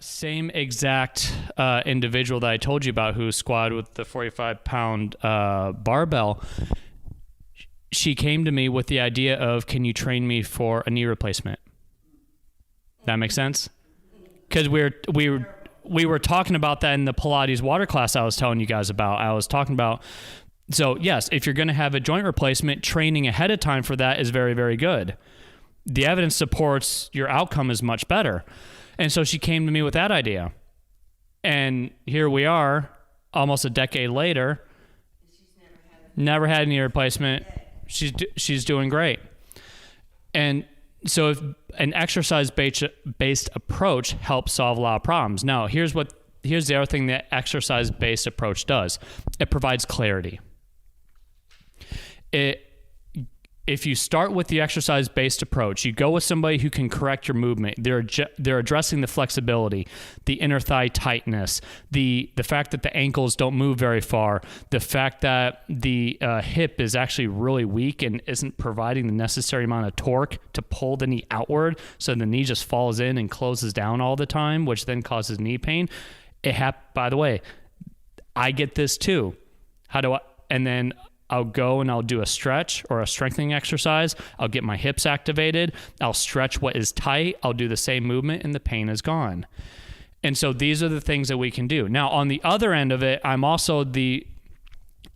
same exact individual that I told you about who squatted with the 45-pound barbell, she came to me with the idea of, can you train me for a knee replacement? That makes sense? Because we were talking about that in the Pilates water class I was telling you guys about. I was talking about, so yes, if you're going to have a joint replacement, training ahead of time for that is very, very good. The evidence supports your outcome is much better. And so she came to me with that idea. And here we are, almost a decade later, never had a knee replacement. She's doing great. And so if an exercise-based approach helps solve a lot of problems. Now, here's the other thing that exercise-based approach does. It provides clarity. If you start with the exercise-based approach, you go with somebody who can correct your movement. They're addressing the flexibility, the inner thigh tightness, the fact that the ankles don't move very far, the fact that the hip is actually really weak and isn't providing the necessary amount of torque to pull the knee outward, so the knee just falls in and closes down all the time, which then causes knee pain. By the way, I get this too. And then I'll go and I'll do a stretch or a strengthening exercise. I'll get my hips activated. I'll stretch what is tight. I'll do the same movement and the pain is gone. And so these are the things that we can do. Now, on the other end of it, I'm also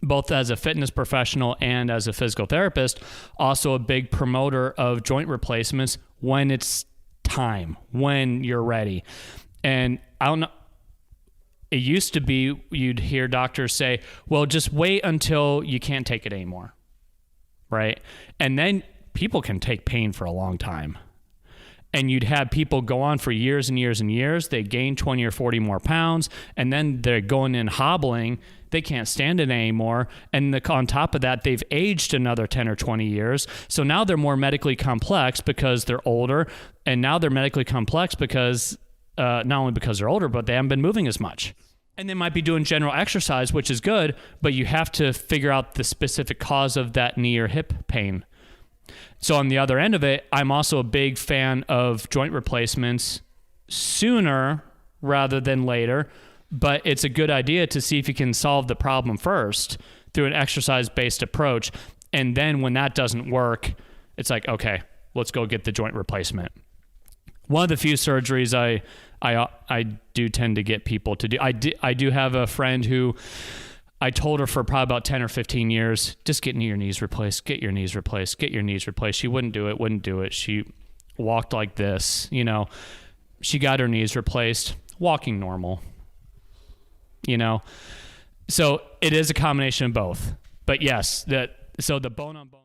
both as a fitness professional and as a physical therapist, also a big promoter of joint replacements when it's time, when you're ready. And I don't know. It used to be you'd hear doctors say, well, just wait until you can't take it anymore, right? And then people can take pain for a long time. And you'd have people go on for years and years and years. They gain 20 or 40 more pounds, and then they're going in hobbling. They can't stand it anymore. And on top of that, they've aged another 10 or 20 years. So now they're more medically complex because they're older, and now they're medically complex because not only because they're older, but they haven't been moving as much. And they might be doing general exercise, which is good, but you have to figure out the specific cause of that knee or hip pain. So on the other end of it, I'm also a big fan of joint replacements sooner rather than later, but it's a good idea to see if you can solve the problem first through an exercise-based approach. And then when that doesn't work, it's like, okay, let's go get the joint replacement. One of the few surgeries I do tend to get people to do. I do have a friend who I told her for probably about 10 or 15 years, just get your knees replaced, get your knees replaced, get your knees replaced. She wouldn't do it. She walked like this, she got her knees replaced, walking normal, So it is a combination of both. But yes, so the bone on bone.